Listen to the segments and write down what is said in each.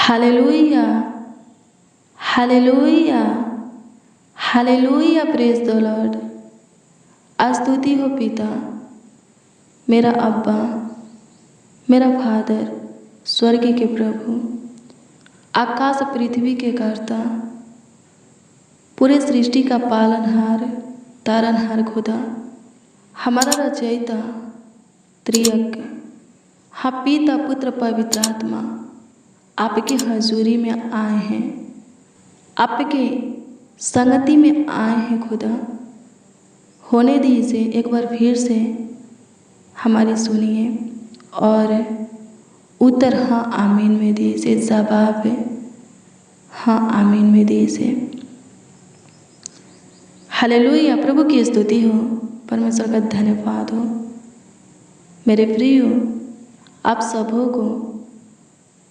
Hallelujah, hallelujah, hallelujah, praise the Lord. स्तुति हो पिता, मेरा अब्बा, मेरा फादर, स्वर्ग के प्रभु, आकाश पृथ्वी के कर्ता, पूरे सृष्टि का पालनहार, तारनहार खुदा, हमारा रचयिता, त्रियज्ञ, हाँ पिता पुत्र पवित्र आत्मा, आपकी हजूरी में आए हैं, आपके संगति में आए हैं खुदा। होने दीजिए एक बार फिर से हमारी सुनिए और उत्तर हाँ आमीन में दीजिए, जवाब हाँ आमीन में दीजिए। हालेलुया, प्रभु की स्तुति हो, परमेश्वर का धन्यवाद हो। मेरे प्रियो, आप सबों को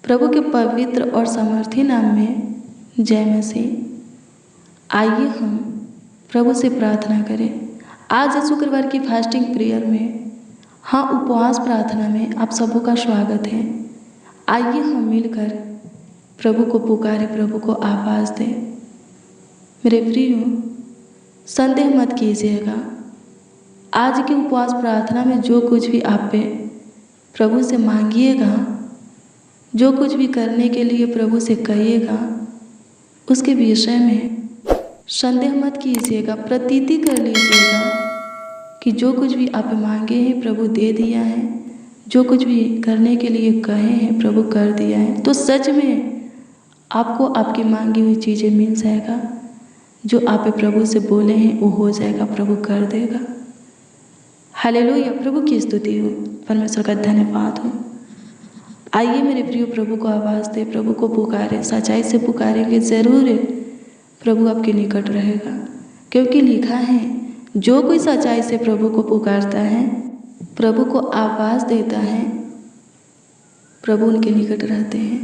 प्रभु के पवित्र और सामर्थी नाम में जय मसीह। आइए हम प्रभु से प्रार्थना करें। आज शुक्रवार की फास्टिंग प्रेयर में, हाँ उपवास प्रार्थना में आप सबों का स्वागत है। आइए हम मिलकर प्रभु को पुकारें, प्रभु को आवाज़ दें। मेरे प्रियो, संदेह मत कीजिएगा। आज की उपवास प्रार्थना में जो कुछ भी आप पे प्रभु से मांगिएगा, जो कुछ भी करने के लिए प्रभु से कहिएगा, उसके विषय में संदेह मत कीजिएगा। प्रतीति कर लीजिएगा कि जो कुछ भी आप मांगे हैं प्रभु दे दिया है, जो कुछ भी करने के लिए कहे हैं प्रभु कर दिया है। तो सच में आपको आपकी मांगी हुई चीज़ें मिल जाएगा। जो आप प्रभु से बोले हैं वो हो जाएगा, प्रभु कर देगा। हालेलुया, प्रभु की स्तुति हो, परमेश्वर का धन्यवाद हो। आइए मेरे प्रियो, प्रभु को आवाज़ दे, प्रभु को पुकारे। सच्चाई से पुकारेंगे ज़रूर प्रभु आपके निकट रहेगा, क्योंकि लिखा है जो कोई सच्चाई से प्रभु को पुकारता है, प्रभु को आवाज़ देता है, प्रभु उनके निकट रहते हैं।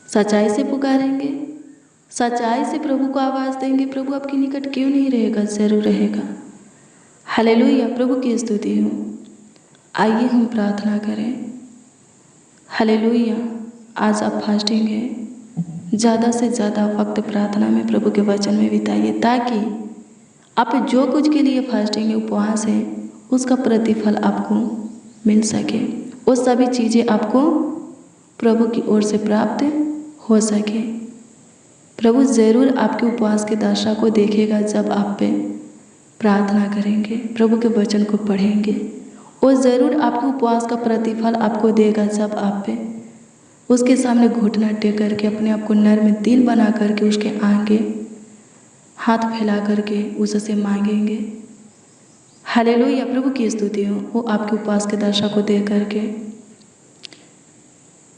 सच्चाई से पुकारेंगे, सच्चाई से प्रभु को आवाज़ देंगे, प्रभु आपके निकट क्यों नहीं रहेगा, ज़रूर रहेगा। हालेलुया, प्रभु की स्तुति हो। आइए हम प्रार्थना करें। हालेलुया, आज आप फास्टिंग है, ज़्यादा से ज़्यादा वक्त प्रार्थना में प्रभु के वचन में बिताइए, ताकि आप जो कुछ के लिए फास्टिंग है, उपवास है, उसका प्रतिफल आपको मिल सके। वो सभी चीज़ें आपको प्रभु की ओर से प्राप्त हो सके। प्रभु ज़रूर आपके उपवास के दशा को देखेगा जब आप पे प्रार्थना करेंगे, प्रभु के वचन को पढ़ेंगे। और ज़रूर आपके उपवास का प्रतिफल आपको देगा जब आप पे उसके सामने घुटना टेक करके, अपने आप को नर्म दिल बना करके, उसके आगे हाथ फैला करके उससे मांगेंगे। हालेलुया, प्रभु की स्तुति हो। वो आपके उपवास के दशा को देख करके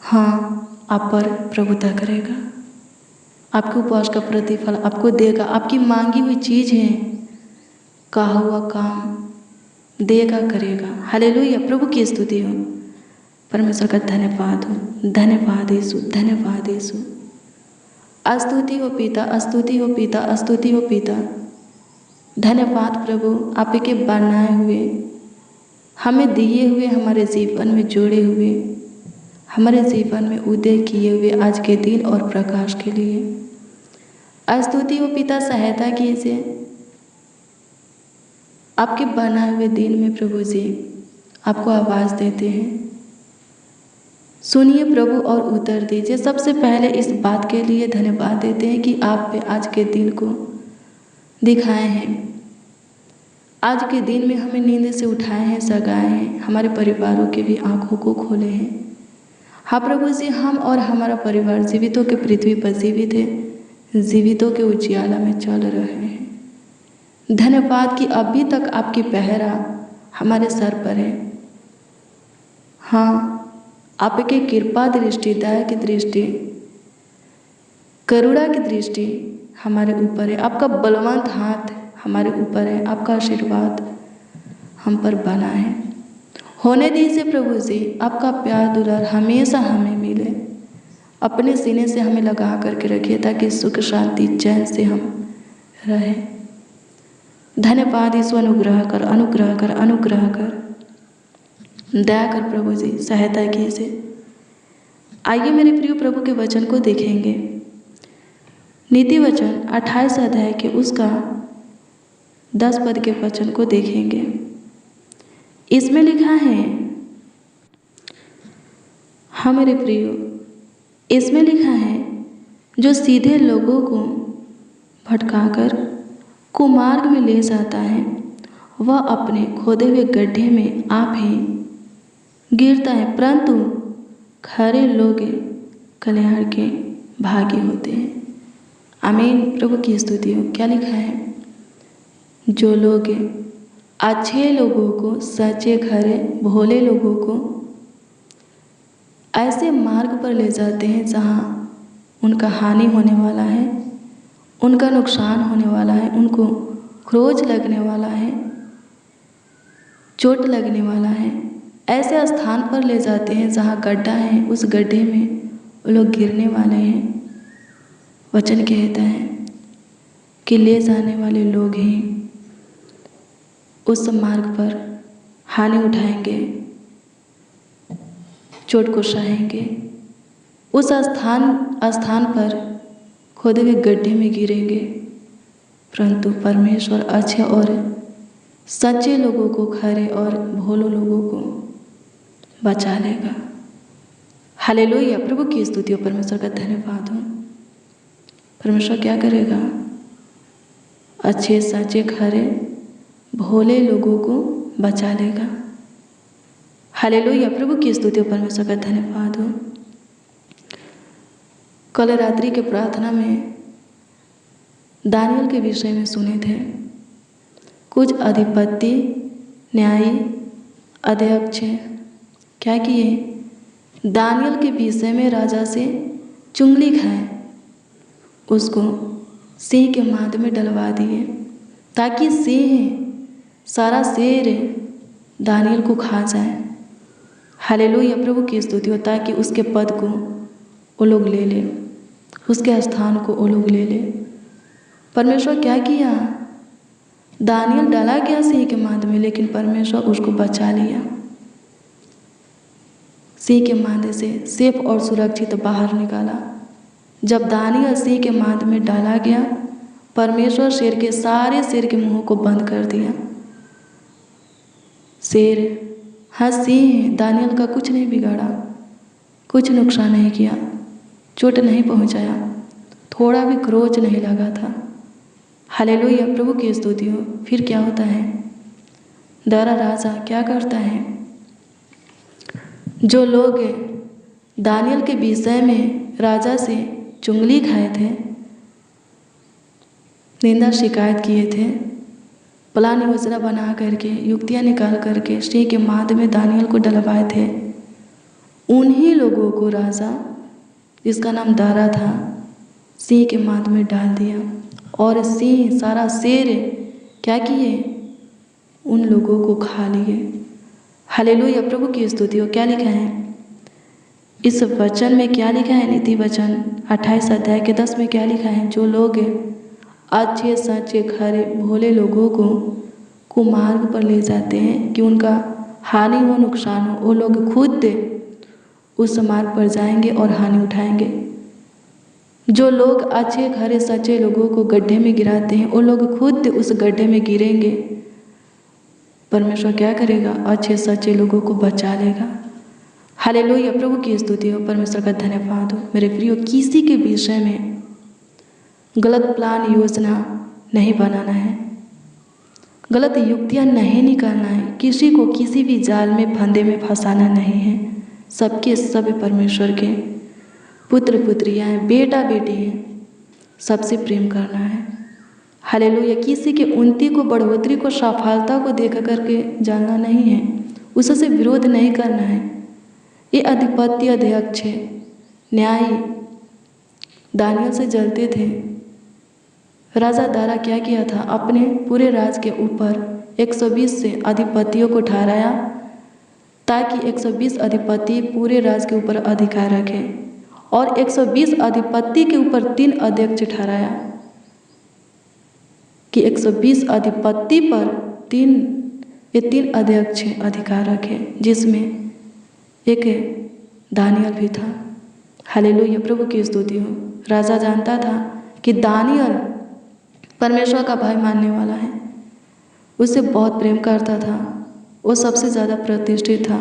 हाँ आप पर प्रभुता करेगा, आपके उपवास का प्रतिफल आपको देगा। आपकी मांगी हुई चीज़ है, कहा हुआ काम देगा, करेगा। हालेलुया, प्रभु की स्तुति हो, परमेश्वर का धन्यवाद हो। धन्यवाद यीशु, धन्यवाद यीशु। स्तुति हो पिता, स्तुति हो पिता, स्तुति हो पिता। धन्यवाद प्रभु, आपके बनाए हुए, हमें दिए हुए, हमारे जीवन में जोड़े हुए, हमारे जीवन में उदय किए हुए आज के दिन और प्रकाश के लिए। स्तुति हो पिता, सहायता कीजिए आपके बनाए हुए दिन में। प्रभु जी आपको आवाज़ देते हैं, सुनिए प्रभु और उत्तर दीजिए। सबसे पहले इस बात के लिए धन्यवाद देते हैं कि आप पे आज के दिन को दिखाए हैं, आज के दिन में हमें नींद से उठाए हैं, जगाए हैं, हमारे परिवारों के भी आंखों को खोले हैं। हाँ प्रभु जी, हम और हमारा परिवार जीवितों के पृथ्वी पर जीवित है, जीवितों के उजियाला में चल रहे हैं। धन्यवाद कि अभी तक आपकी पहरा हमारे सर पर है। हाँ, आपके कृपा दृष्टि, दया की दृष्टि, करुणा की दृष्टि हमारे ऊपर है। आपका बलवंत हाथ हमारे ऊपर है, आपका आशीर्वाद हम पर बना है। होने दीजिए प्रभु जी, आपका प्यार दुलार हमेशा हमें मिले। अपने सीने से हमें लगा करके रखिए, ताकि सुख शांति चैन से हम रहें। धन्यवाद यीशु, अनुग्रह कर, अनुग्रह कर, अनुग्रह कर, दया कर प्रभु जी, सहायता कीजिए। आइए मेरे प्रिय प्रभु के वचन को देखेंगे। नीति वचन 28 अध्याय के उसका 10 पद के वचन को देखेंगे। इसमें लिखा है, हाँ मेरे प्रियो, इसमें लिखा है, जो सीधे लोगों को भटकाकर कुमार्ग में ले जाता है वह अपने खोदे हुए गड्ढे में आप ही गिरता है, परंतु खरे लोग कल्याण के भागी होते हैं। आमीन। प्रभु की स्तुति हो। क्या लिखा है? जो लोग अच्छे लोगों को, सच्चे खरे भोले लोगों को ऐसे मार्ग पर ले जाते हैं जहाँ उनका हानि होने वाला है, उनका नुकसान होने वाला है, उनको खरोच लगने वाला है, चोट लगने वाला है, ऐसे स्थान पर ले जाते हैं जहाँ गड्ढा है, उस गड्ढे में वो लोग गिरने वाले हैं। वचन कहता है कि ले जाने वाले लोग ही उस मार्ग पर हानि उठाएंगे, चोट को सहेंगे, उस स्थान पर खोदे हुए गड्ढे में गिरेंगे, परंतु परमेश्वर अच्छे और सच्चे लोगों को, खरे और भोले लोगों को बचा लेगा। हालेलुया। प्रभु की स्तुति हो। परमेश्वर का धन्यवाद हो। परमेश्वर क्या करेगा? अच्छे सच्चे खरे भोले लोगों को बचा लेगा। हालेलुया। प्रभु की स्तुति हो। परमेश्वर का धन्यवाद हो। कल रात्रि के प्रार्थना में दानियल के विषय में सुने थे। कुछ अधिपति, न्यायी, अध्यक्ष क्या किए? दानियल के विषय में राजा से चुंगली खाए, उसको सिंह के मांद में डलवा दिए ताकि सारा शेर दानियल को खा जाए। हालेलुया। प्रभु की स्तुति हो। ताकि उसके पद को वो लोग ले ले, उसके स्थान को वो लोग ले ले। परमेश्वर क्या किया? दानियल डाला गया सिंह के मांद में, लेकिन परमेश्वर उसको बचा लिया। सिंह के मांदे से सेफ और सुरक्षित बाहर निकाला। जब दानियल सिंह के मांद में डाला गया, परमेश्वर सारे शेर के मुंह को बंद कर दिया। शेर, हाँ सिंह दानियल का कुछ नहीं बिगाड़ा, कुछ नुकसान नहीं किया, चोट नहीं पहुंचाया, थोड़ा भी खरोच नहीं लगा था। हालेलुया। प्रभु की स्तुति हो। फिर क्या होता है? दारा राजा क्या करता है? जो लोग दानियल के विषय में राजा से चुंगली खाए थे, निंदा शिकायत किए थे, प्लान योजना बना करके, युक्तियाँ निकाल करके सिंह के मांद में दानियल को डलवाए थे, उन्हीं लोगों को राजा, जिसका नाम दारा था, सिंह के मांद में डाल दिया। और सिंह, सारा शेर क्या किए? उन लोगों को खा लिए। हालेलुया। प्रभु की स्तुति हो। क्या लिखा है इस वचन में? क्या लिखा है? नीति वचन 28 अध्याय के 10 में क्या लिखा है? जो लोग अच्छे सच्चे खरे भोले लोगों को कुमार्ग पर ले जाते हैं कि उनका हानि हो, नुकसान हो, वो लोग खुद उस मार्ग पर जाएंगे और हानि उठाएंगे। जो लोग अच्छे खरे सच्चे लोगों को गड्ढे में गिराते हैं, वो लोग खुद उस गड्ढे में गिरेंगे। परमेश्वर क्या करेगा? अच्छे सच्चे लोगों को बचा लेगा। हालेलुया। प्रभु की स्तुति हो। परमेश्वर का धन्यवाद हो। मेरे प्रियो, किसी के विषय में गलत प्लान योजना नहीं बनाना है, गलत युक्तियाँ नहीं निकालना है, किसी को किसी भी जाल में, फंदे में फंसाना नहीं है। सबके सब परमेश्वर के पुत्र पुत्रियाँ हैं, बेटा बेटी हैं, सबसे प्रेम करना है। हालेलुया। किसी के उन्नति को, बढ़ोतरी को, सफलता को देख करके जानना नहीं है, उससे विरोध नहीं करना है। ये अधिपति, अध्यक्ष, न्यायी दानियल से जलते थे। राजा दारा क्या किया था? अपने पूरे राज के ऊपर 120 से अधिपतियों को ठहराया ताकि 120 अधिपति पूरे राज के ऊपर अधिकार रखें, और 120 अधिपति के ऊपर 3 अध्यक्ष ठहराया कि 120 अधिपति पर 3 अध्यक्ष अधिकार रखे, जिसमें एक दानियल भी था। हालेलुया, प्रभु की स्तुति हो। राजा जानता था कि दानियल परमेश्वर का भय मानने वाला है, उससे बहुत प्रेम करता था, वो सबसे ज़्यादा प्रतिष्ठित था,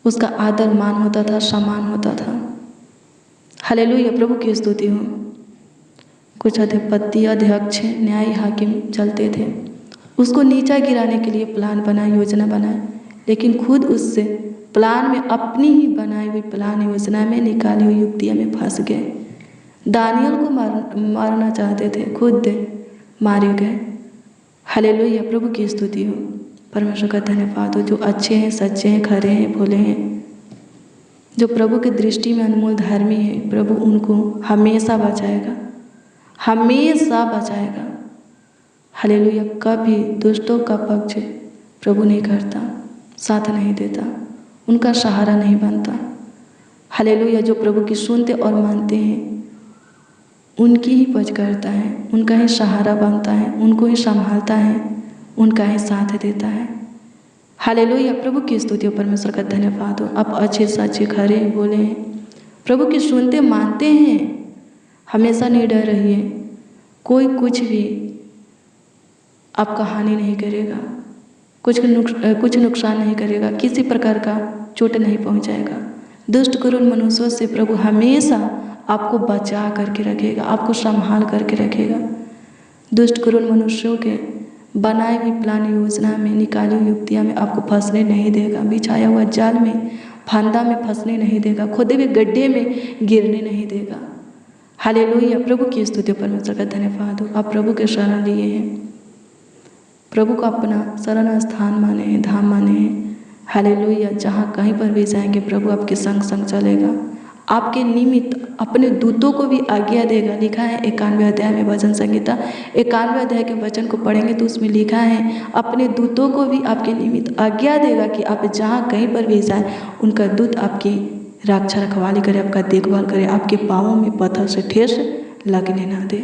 उसका आदर मान होता था, सम्मान होता था। हालेलुया, प्रभु की स्तुति हो। कुछ अधिपति, अध्यक्ष, न्यायी, हाकिम चलते थे, उसको नीचा गिराने के लिए प्लान बनाए, योजना बनाए, लेकिन खुद उससे प्लान में, अपनी ही बनाई हुई प्लान योजना में, निकाली हुई युक्तियाँ में फंस गए। दानियल को मारना चाहते थे, खुद मारे गए। हालेलुया, प्रभु की स्तुति हो। परमेश्वर का धन्यवाद हो। जो अच्छे हैं, सच्चे हैं, खरे हैं, भोले हैं, जो प्रभु की दृष्टि में अनमोल धर्मी है, प्रभु उनको हमेशा बचाएगा, हमेशा बचाएगा। हालेलुया, कभी दुष्टों का पक्ष प्रभु नहीं करता, साथ नहीं देता, उनका सहारा नहीं बनता। हालेलुया, जो प्रभु की सुनते और मानते हैं उनकी ही पज करता है, उनका ही सहारा बनता है, उनको ही संभालता है, उनका ही साथ देता है। हालेलुया, प्रभु की स्तुति हो। परमेश्वर का धन्यवाद हो। आप अच्छे सच्चे खरे बोले हैं, प्रभु की सुनते मानते हैं, हमेशा निडर रहिए। कोई कुछ भी आपका हानि नहीं करेगा, कुछ नुकसान नहीं करेगा, किसी प्रकार का चोट नहीं पहुंचाएगा। दुष्ट क्रूर मनुष्यों से प्रभु हमेशा आपको बचा करके रखेगा, आपको संभाल करके रखेगा। दुष्ट क्रूर मनुष्यों के बनाए हुई प्लान योजना में, निकाली हुई युक्तियाँ में आपको फंसने नहीं देगा, बिछाया हुआ जाल में, फंदा में फंसने नहीं देगा, खोदे हुए गड्ढे में गिरने नहीं देगा। हालेलुया, प्रभु की स्तुति, परमेश्वर का धन्यवाद हो। आप प्रभु के शरण लिए हैं, प्रभु को अपना शरण स्थान माने हैं, धाम माने हैं। हालेलुया, जहाँ कहीं पर भी जाएंगे प्रभु आपके संग संग चलेगा, आपके निमित्त अपने दूतों को भी आज्ञा देगा। लिखा है 91 अध्याय में, भजन संहिता 91 अध्याय के वचन को पढ़ेंगे तो उसमें लिखा है, अपने दूतों को भी आपके निमित्त आज्ञा देगा कि आप जहाँ कहीं पर भी जाए, उनका दूत आपकी रक्षा रखवाली करे, आपका देखभाल करे, आपके पाँवों में पत्थर से ठेस लगने ना दे।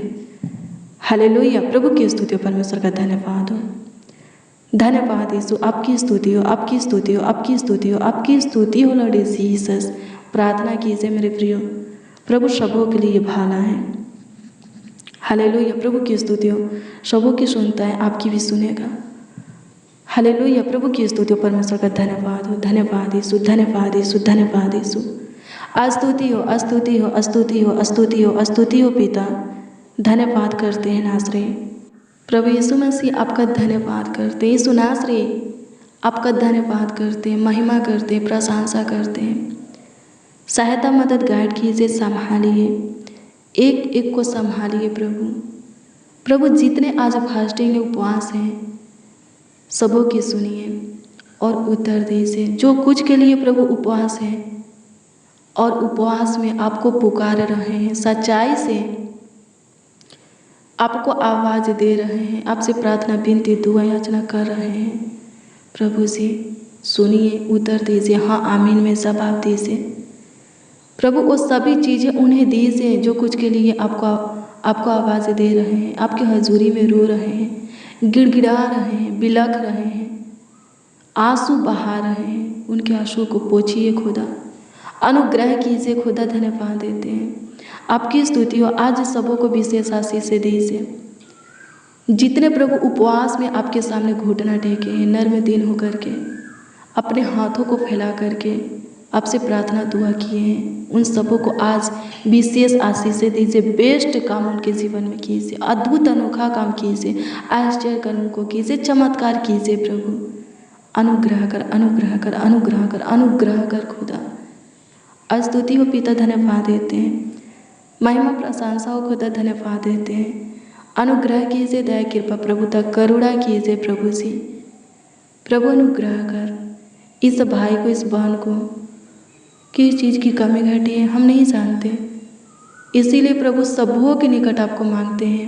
हालेलुया, प्रभु की स्तुति हो। परमेश्वर का धन्यवाद हो। धन्यवाद यीशु, आपकी स्तुति हो, आपकी स्तुति हो, आपकी स्तुति हो, आपकी स्तुति हो लॉर्ड जीसस। प्रार्थना कीजिए मेरे प्रियो, प्रभु सबों के लिए भाला है। हालेलुया, प्रभु की स्तुति हो। सबों की सुनता है, आपकी भी सुनेगा। हालेलुया, प्रभु की स्तुति हो। परमेश्वर का धन्यवाद हो। धन्यवाद यीशु, धन्यवाद यीशु, धन्यवाद यीशु। स्तुति हो, स्तुति हो, स्तुति हो, स्तुति हो, स्तुति हो पिता। धन्यवाद करते हैं नासरी प्रभु यीशु मसीह, आपका धन्यवाद करते हैं। यीशु नासरी आपका धन्यवाद करते हैं, महिमा करते हैं, प्रशंसा करते हैं। सहायता, मदद, गाइड कीजिए, संभालिए, एक एक को संभालिए प्रभु। प्रभु जितने आज फास्टिंग उपवास हैं, सबों की सुनिए और उत्तर दीजिए। जो कुछ के लिए प्रभु उपवास है और उपवास में आपको पुकार रहे हैं, सच्चाई से आपको आवाज़ दे रहे हैं, आपसे प्रार्थना, विनती, दुआ, याचना कर रहे हैं, प्रभु जी सुनिए, उत्तर दीजिए, हाँ आमीन में जवाब दीजिए। प्रभु वो सभी चीज़ें उन्हें दीजिए जो कुछ के लिए आपको आवाज़ दे रहे हैं, आपकी हजूरी में रो रहे हैं, गिड़गिड़ा रहे हैं, बिलख रहे हैं, आंसू बहा रहे हैं। उनके आंसू को पोछिए खुदा, अनुग्रह कीजिए खुदा। धन्यवाद देते हैं, आपकी स्तुति हो। आज सबों को विशेष आशीष से दीजिए। जितने प्रभु उपवास में आपके सामने घुटना टेके हैं, नर्म दिन होकर के अपने हाथों को फैला करके आपसे प्रार्थना दुआ किए हैं, उन सबों को आज विशेष आशीष से दीजिए। बेस्ट काम उनके जीवन में कीजिए, अद्भुत अनोखा काम कीजिए, आश्चर्य कर्म को कीजिए, चमत्कार कीजिए प्रभु। अनुग्रह कर, अनुग्रह कर, अनुग्रह कर, अनुग्रह कर खुदा। स्तुति हो पिता, धन्यवाद देते हैं। महिमा प्रशंसा हो खुदा, धन्यवाद देते हैं। अनुग्रह कीजिए, दया कृपा प्रभु तक करुणा कीजिए प्रभु जी। प्रभु अनुग्रह कर, इस भाई को, इस बहन को किस चीज़ की कमी घटी है हम नहीं जानते, इसीलिए प्रभु सबों के निकट आपको मांगते हैं।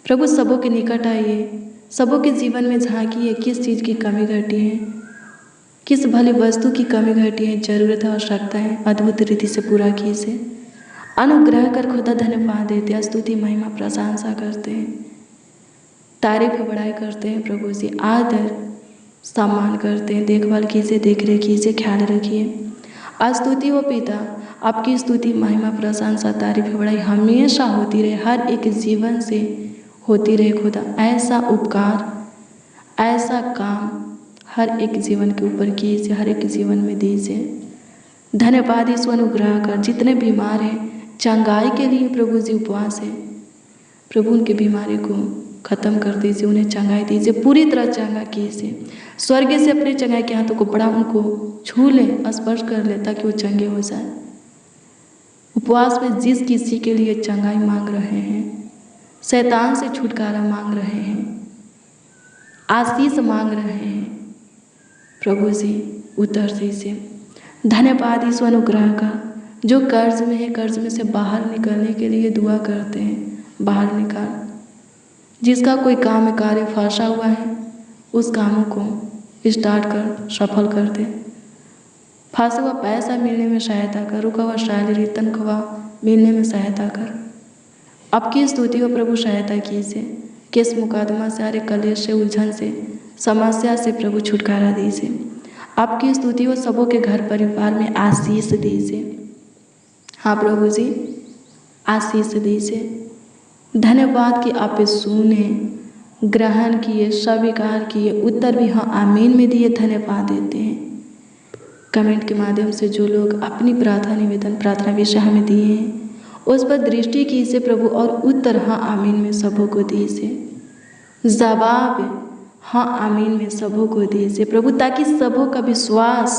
प्रभु सबों के निकट आइए, सबों के जीवन में झांकिए, किस चीज़ की कमी घटी है, किस भली वस्तु की कमी घटी है, जरूरत है, आवश्यकता है, अद्भुत रीति से पूरा कीजिए। अनुग्रह कर खुदा, धन्यवाद देते हैं, स्तुति महिमा प्रशंसा करते हैं, तारीफ बड़ाई करते हैं प्रभु जी, आदर सम्मान करते हैं। देखभाल कीजिए, देख रेख कीजिए, ख्याल रखिए। स्तुति हो पिता, आपकी स्तुति महिमा प्रशंसा तारीफ बड़ाई हमेशा होती रहे, हर एक जीवन से होती रहे खुदा। ऐसा उपकार, ऐसा काम हर एक जीवन के ऊपर कीजिए, हर एक जीवन में दीजिए। धन्यवाद यीशु, अनुग्रह कर। जितने बीमार हैं चंगाई के लिए प्रभु जी उपवास है, प्रभु उनकी बीमारी को ख़त्म कर दीजिए, उन्हें चंगाई दीजिए, पूरी तरह चंगा कीजिए। स्वर्ग से अपने चंगाई के हाथों को बड़ा उनको छू ले, स्पर्श कर ले, ताकि वो चंगे हो जाए। उपवास में जिस किसी के लिए चंगाई मांग रहे हैं, शैतान से छुटकारा मांग रहे हैं, आशीष मांग रहे हैं, प्रभु जी उतर दीजिए। धन्यवाद यीशु, अनुग्रह का। जो कर्ज में है, कर्ज में से बाहर निकलने के लिए दुआ करते हैं, बाहर निकाल। जिसका कोई काम कार्य फंसा हुआ है, उस कामों को स्टार्ट कर, सफल कर दे। फंसा हुआ पैसा मिलने में सहायता कर, रुका हुआ सैलरी तनख्वाह मिलने में सहायता कर। आपकी स्तुति को प्रभु सहायता कीजिए। केस मुकदमा से, हर कलेश से, उलझन से, समस्या से प्रभु छुटकारा दीजिए। आपकी स्तुति को सबों के घर परिवार में आशीष दीजिए। हाँ प्रभु जी, आशीष दीजिए। धन्यवाद कि आप सुने, ग्रहण किए, स्वीकार किए, उत्तर भी हाँ आमीन में दिए। धन्यवाद देते हैं। कमेंट के माध्यम से जो लोग अपनी प्रार्थना निवेदन, प्रार्थना विषय हमें दिए हैं, उस पर दृष्टि कीजिए प्रभु, और उत्तर हाँ आमीन में सबों को दीजिए। जवाब हाँ आमीन में सबों को दीजिए प्रभु, ताकि सबों का विश्वास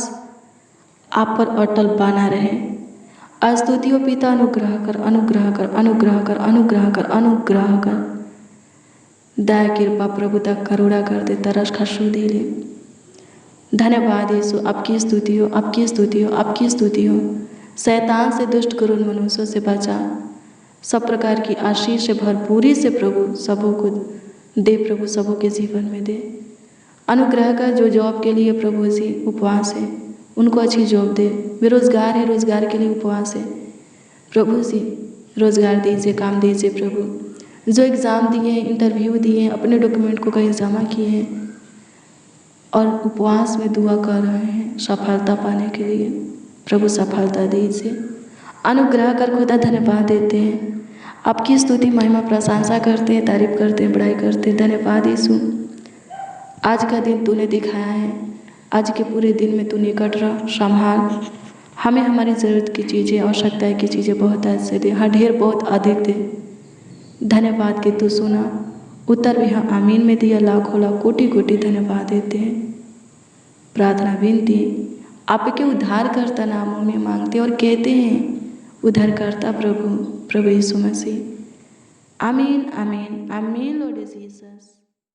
आप पर अटल बना रहे। स्तुति हो पिता, अनुग्रह कर, अनुग्रह कर, अनुग्रह कर, अनुग्रह कर, अनुग्रह कर। दया कृपा प्रभुता करुणा कर दे, तरस खसू दे ले। धन्यवाद यीशु, आपकी स्तुति हो, आपकी स्तुति हो, आपकी स्तुति हो। शैतान से, दुष्ट करुण मनुष्यों से बचा, सब प्रकार की आशीष से भरपूरी से प्रभु सबों को दे, प्रभु सबों के जीवन में दे। अनुग्रह का। जो जॉब के लिए प्रभु जी उपवास है, उनको अच्छी जॉब दे। बेरोजगार है, रोजगार के लिए उपवास है, प्रभु जी रोजगार दीजिए, काम दीजिए प्रभु। जो एग्ज़ाम दिए हैं, इंटरव्यू दिए हैं, अपने डॉक्यूमेंट को कहीं जमा किए हैं और उपवास में दुआ कर रहे हैं सफलता पाने के लिए, प्रभु सफलता दीजिए। अनुग्रह कर खुदा, धन्यवाद देते हैं। आपकी स्तुति महिमा प्रशंसा करते हैं, तारीफ करते हैं, बड़ाई करते हैं। धन्यवाद यीशु, आज का दिन तूने दिखाया है, आज के पूरे दिन में तू निकट रह, संभाल हमें। हमारी ज़रूरत की चीज़ें, आवश्यकता की चीज़ें बहुत ऐसे दे, हाँ ढेर बहुत अधिक दे। धन्यवाद कि तू सुना, उत्तर भी हाँ आमीन में दिया। लाखों लाख कोटि कोटि धन्यवाद देते हैं। प्रार्थना विनती आपके उद्धारकर्ता नामों में मांगते और कहते हैं, उद्धारकर्ता प्रभु, प्रभु यीशु मसीह। आमीन, आमीन, आमीन लॉर्ड जीसस।